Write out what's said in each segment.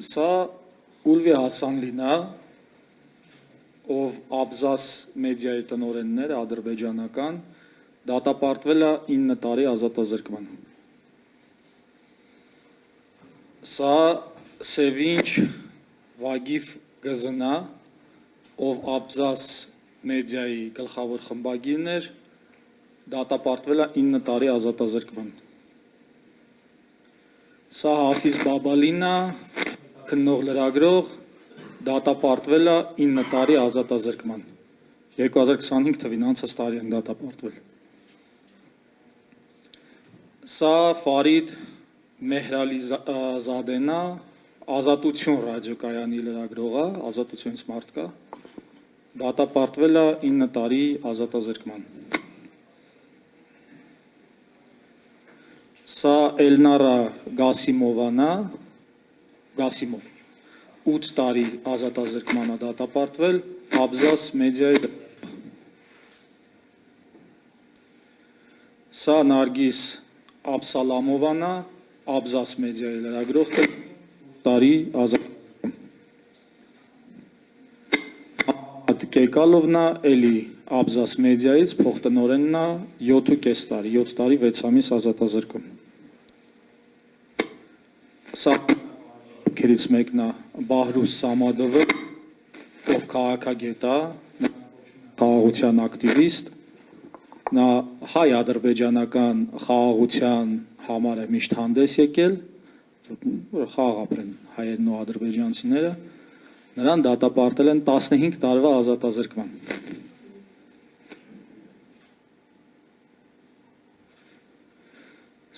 Սա Ուլվի Հասանլին է, ով Աբզաս մեդիայի տնօրենն էր, ադրբեջանական, դատապարտվել է 9 տարի ազատազրկման։ Սա Սևինչ Վագիվ Գզնա, ով Աբզաս մեդիայի գլխավոր խմբագիրն էր, դատապարտվել է 9 տարի ազատազրկման։ Սա Հաֆիզ Բաբալին է, քննող լրագրող, դատապարտվել է 9 տարի ազատազրկման։ 2025 թվին անցած տարի են դատապարտվել։ Սա Ֆարիդ Մեհրալիզադեն է, Ազատություն ռադիոկայանի լրագրողը, Ազատությունից մարդ կա, դատապարտվել է 9 տարի ազատազրկման։ Սա Էլնարա Գասիմովան է, Գասիմով, 8 տարի ազատազրկման է դատապարտվել, Աբզաս մեդիայի։ Սա Նարգիս Աբսալամովան է, Աբզաս մեդիայի լրագրող, տարի ազատազրկման։ Կեկալովնա էլի Աբզաս մեդիայից փոխտնօրենն է 7.5 տարի, 7 տարի 6 ամիս ազատազրկում։ Սա քերից մեկն է Բահրուս Սամադովը, ով քաղաքագետ է, խաղաղության ակտիվիստ, նա հայ-ադրբեջանական խաղաղության համար է միշտ հանդես եկել, որ խաղաղ ապրեն հայերն ու ադրբեջանցիները, նրան դատապարտել են 15 տարվա ազատազրկման։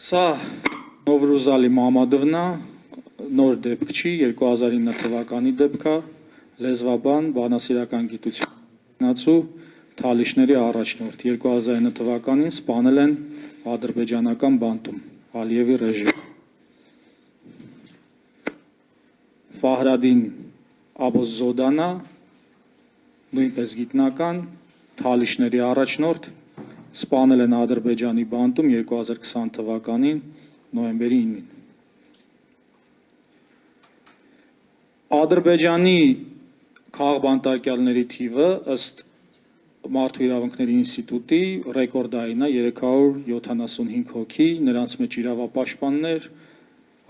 Սա Նովրուզալի Մամադովն է, նոր դեպք չի, 2009 թվականի դեպք է, լեզվաբան, բանասիրական գիտություն, Թալիշների առաջնորդ, 2009 թվականին սպանել են ադրբեջանական բանտում, Ալիևի ռեժիմ։ Ֆահրադին Աբոզոդանը, նույնպես գիտնական, Թալիշների առաջնորդ, սպանել են Ադրբեջանի բանտում 2020 թվականին նոյեմբերի 9-ին։ Ադրբեջանի քաղաքբանտարկյալների թիվը ըստ Մարդու իրավունքների ինստիտուտի ռեկորդային է 375 հոգի, նրանց մեջ իրավապաշտպաններ,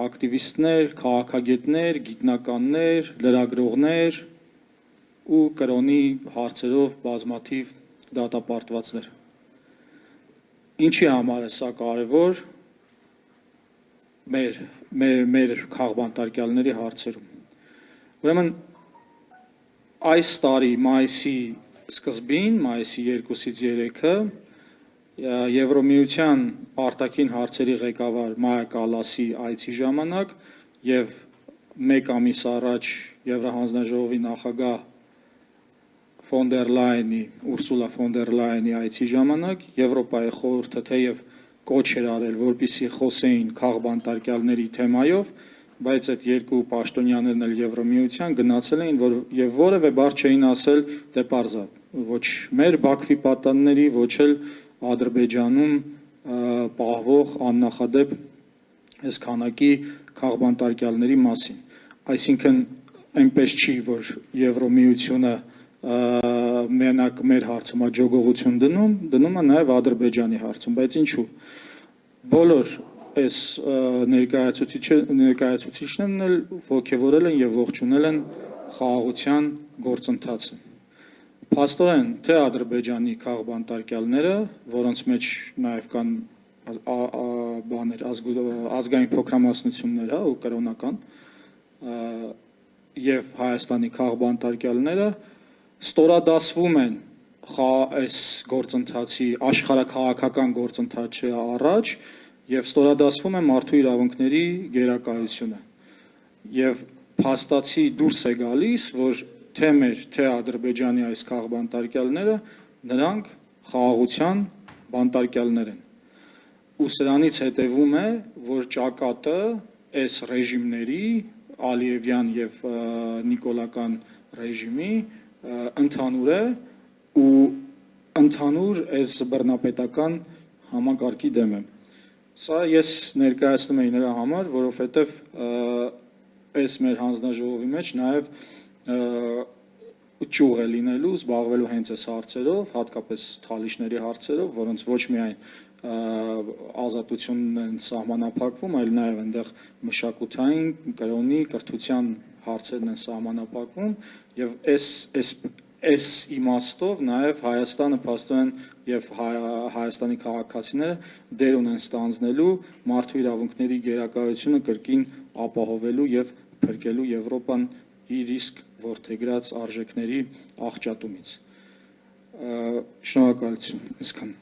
ակտիվիստներ, քաղաքագետներ, գիտնականներ, լրագրողներ ու կրոնի հարցերով բազմաթիվ դատապարտվածներ։ Ինչի համար է սա կարևոր մեր քաղաքբանտարկյալների հարցերում։ Ուրեմն այս տարի մայիսի սկզբին, մայիսի 2-ից 3-ը Եվրոմիության արտաքին հարցերի ղեկավար Մայա Կալասի այցի ժամանակ եւ 1 ամիս առաջ Եվրահանձնաժողովի նախագահ Ուրսուլա ֆոն դեր Լայենի այցի ժամանակ Եվրոպայի խորհուրդը թեև կոչ էր արել, որպեսզի խոսեին քաղաքբանտարկյալների թեմայով, բայց այդ երկու պաշտոնյաներն էլ Եվրոմիության գնացել էին եւ որևէ բառ չէին ասել դե պարզա, ոչ մեր Բաքվի պատանների, ոչ էլ Ադրբեջանում պահվող աննախադեպ այս քանակի քաղաքբանտարկյալների մասին։ Այսինքն այնպես չի, որ Եվրոմիությունը մենակ մեր հարցում աջողողություն դնում է նաև Ադրբեջանի հարցում, բայց ինչու։ Բոլոր այս ներկայացուցիչներն էլ ողջևորել են եւ ողջունել են խաղաղության գործընթացը։ Փաստորեն, թե Ադրբեջանի քաղաքբանտարկյալները, որոնց մեջ նաև կան ազգային փոքրամասնություններ, ու կրոնական, եւ Հայաստանի քաղաքբանտարկյալները ստորադասվում են այս գործընթացի աշխարհաքաղաքական գործընթացի առաջ եւ ստորադասվում է մարդու իրավունքների գերակայությունը եւ փաստացի դուրս է գալիս, որ թե մեր, թե Ադրբեջանի այս քաղաքբանտարկյալները նրանք խաղաղության բանտարկյալներ են։ Ու սրանից հետևում է, որ ճակատը այս ռեժիմների Ալիևյան եւ Նիկոլական ռեժիմի ընդհանուր է ու ընդհանուր այս բռնապետական համակարգի դեմ է։ Սա ես ներկայացնում եմ նրա համար, որովհետև այս մեր հանձնաժողովի մեջ նաև ճյուղ է լինելու զբաղվելու հենց այս հարցերով, հատկապես թալիշների հարցերով, որոնց ոչ միայն ազատությունն են սահմանափակվում, այլ նաև այնտեղ մշակութային, կրոնի, կրթության հարցերն են սահմանափակվում եւ այս իմաստով նաև Հայաստանը փաստորեն եւ Հայաստանի քաղաքացիները դեր ունեն ստանձնելու մարդու իրավունքների գերակայությունը կրկին ապահովելու եւ փրկելու Եվրոպան իր իսկ որդեգրած արժեքների աղճատումից։ Շնորհակալություն, այսքան։